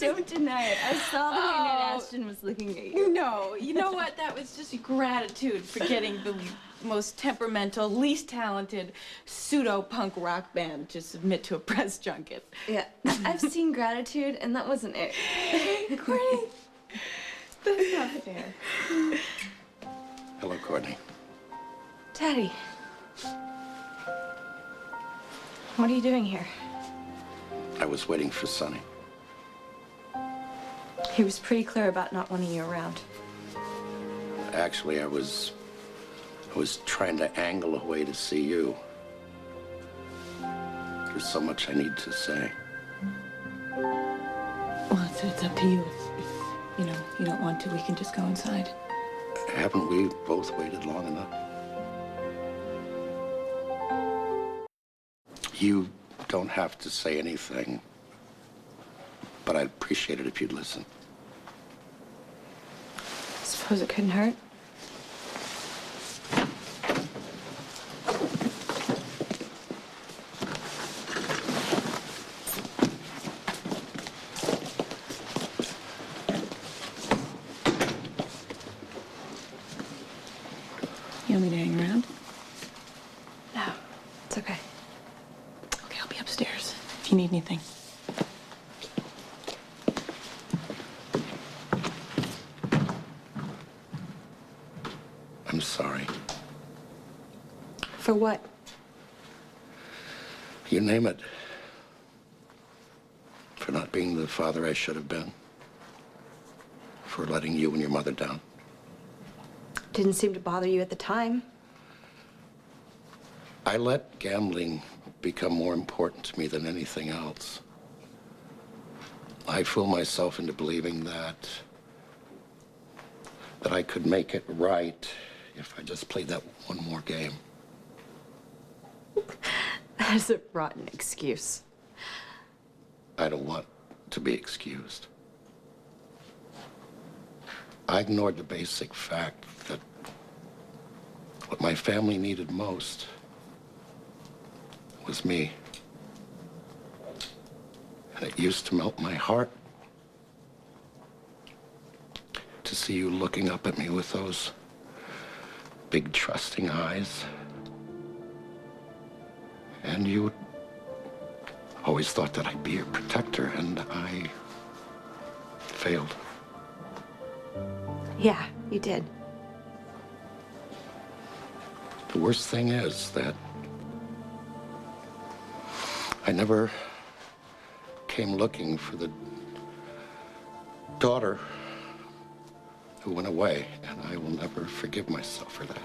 Don't deny it. I saw the way Ned Ashton was looking at you. No, you know what? That was just gratitude for getting the most temperamental, least talented pseudo-punk rock band to submit to a press junket. Yeah, I've seen Gratitude, and that wasn't it. Courtney, that's not fair. Hello, Courtney. Daddy. What are you doing here? I was waiting for Sonny. He was pretty clear about not wanting you around. Actually, I was trying to angle a way to see you. There's so much I need to say. Well, it's up to you. If you don't want to, we can just go inside. Haven't we both waited long enough? You don't have to say anything, but I'd appreciate it if you'd listen. Suppose it couldn't hurt. You want me to hang around? No, it's okay. Okay, I'll be upstairs if you need anything. I'm sorry. For what? You name it. For not being the father I should have been. For letting you and your mother down. Didn't seem to bother you at the time. I let gambling become more important to me than anything else. I fooled myself into believing that I could make it right if I just played that one more game. That's a rotten excuse. I don't want to be excused. I ignored the basic fact that what my family needed most was me. And it used to melt my heart to see you looking up at me with those big, trusting eyes. And you always thought that I'd be your protector, and I failed. Yeah, you did. The worst thing is that I never came looking for the daughter who went away, and I will never forgive myself for that.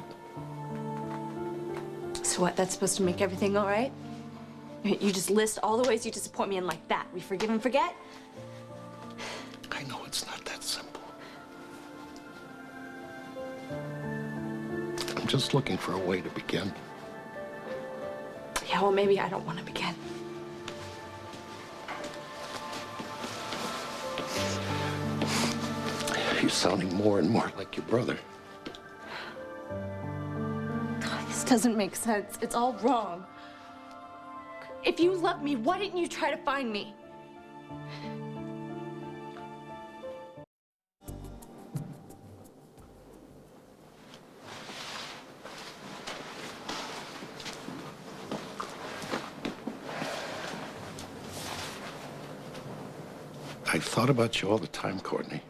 So what, that's supposed to make everything all right? You just list all the ways you disappoint me and like that. We forgive and forget? I know it's not that simple. I'm just looking for a way to begin. Yeah, well, maybe I don't want to begin. You're sounding more and more like your brother. God, this doesn't make sense. It's all wrong. If you love me, why didn't you try to find me? I thought about you all the time, Courtney.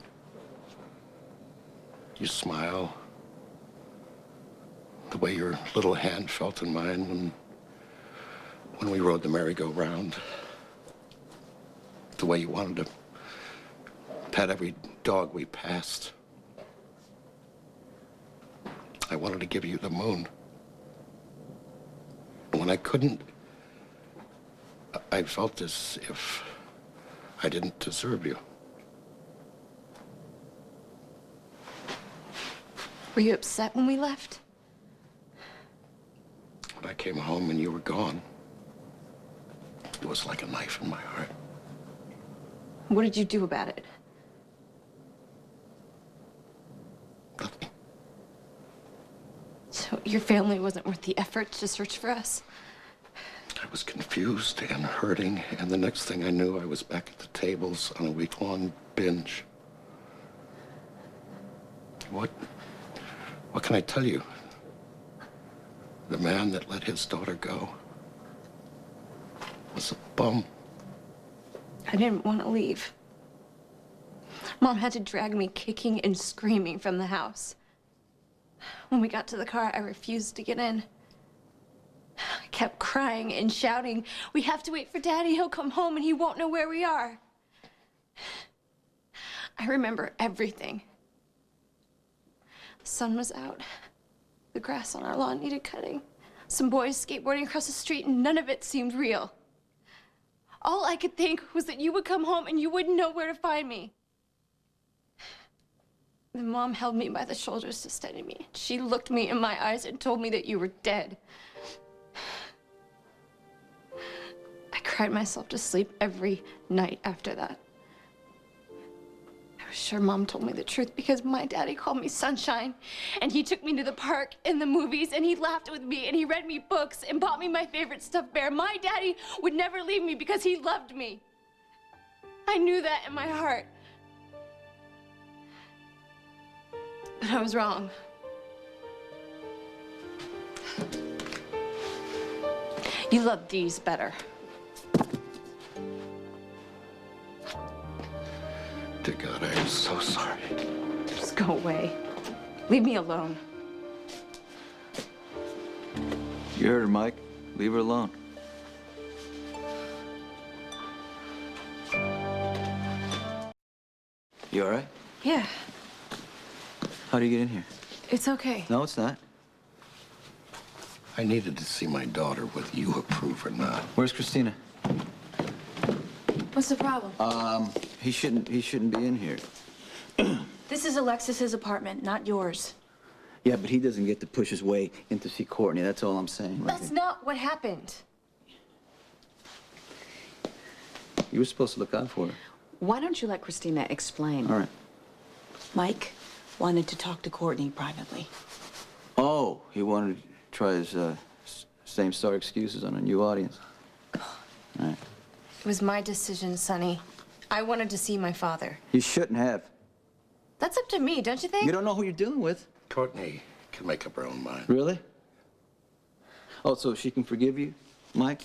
You smile. The way your little hand felt in mine when we rode the merry-go-round. The way you wanted to pet every dog we passed. I wanted to give you the moon. When I couldn't, I felt as if I didn't deserve you. Were you upset when we left? When I came home and you were gone, it was like a knife in my heart. What did you do about it? Nothing. So your family wasn't worth the effort to search for us? I was confused and hurting, and the next thing I knew, I was back at the tables on a week-long binge. What can I tell you? The man that let his daughter go was a bum. I didn't want to leave. Mom had to drag me kicking and screaming from the house. When we got to the car, I refused to get in. I kept crying and shouting, "We have to wait for Daddy. He'll come home and he won't know where we are." I remember everything. The sun was out. The grass on our lawn needed cutting. Some boys skateboarding across the street, and none of it seemed real. All I could think was that you would come home and you wouldn't know where to find me. Then Mom held me by the shoulders to steady me. She looked me in my eyes and told me that you were dead. I cried myself to sleep every night after that. I was sure Mom told me the truth because my daddy called me Sunshine, and he took me to the park and the movies, and he laughed with me, and he read me books and bought me my favorite stuffed bear. My daddy would never leave me because he loved me. I knew that in my heart. But I was wrong. You love these better. Dear God, I am so sorry. Just go away. Leave me alone. You heard her, Mike. Leave her alone. You all right? Yeah, How do you get in here? it's okay. No, it's not. I needed to see my daughter, whether you approve or not. Where's Christina? What's the problem? He shouldn't be in here. This is Alexis's apartment, not yours. Yeah, but he doesn't get to push his way in to see Courtney. That's all I'm saying. That's not what happened. You were supposed to look out for her. Why don't you let Christina explain? All right. Mike wanted to talk to Courtney privately. Oh, he wanted to try his same star excuses on a new audience. All right. It was my decision, Sonny. I wanted to see my father. You shouldn't have. That's up to me, don't you think? You don't know who you're dealing with. Courtney can make up her own mind. Really? Oh, so she can forgive you, Mike?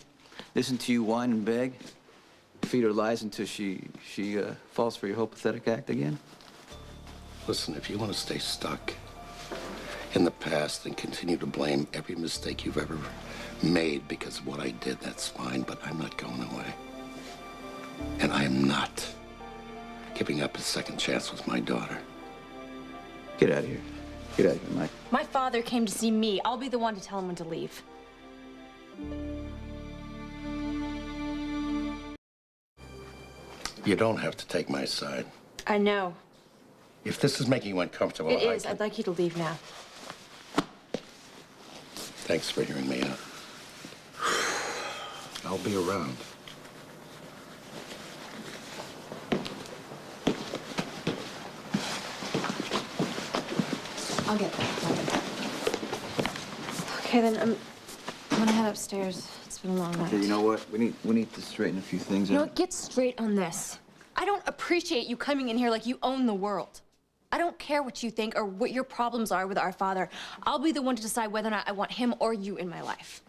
Listen to you whine and beg? Feed her lies until she falls for your whole pathetic act again? Listen, if you want to stay stuck in the past and continue to blame every mistake you've ever made because of what I did, that's fine, but I'm not going away. And I am not giving up a second chance with my daughter. Get out of here. Get out of here, Mike. My father came to see me. I'll be the one to tell him when to leave. You don't have to take my side. I know. If this is making you uncomfortable, It is. I I'd like you to leave now. Thanks for hearing me out. I'll be around. I'll get that. Okay, then I'm gonna head upstairs. It's been a long night. Okay, you know what? We need to straighten a few things You know out. what? Get straight on this. I don't appreciate you coming in here like you own the world. I don't care what you think or what your problems are with our father. I'll be the one to decide whether or not I want him or you in my life.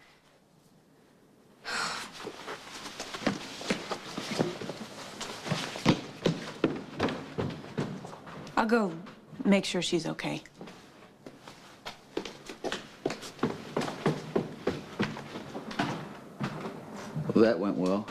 I'll go make sure she's okay. Well, that went well.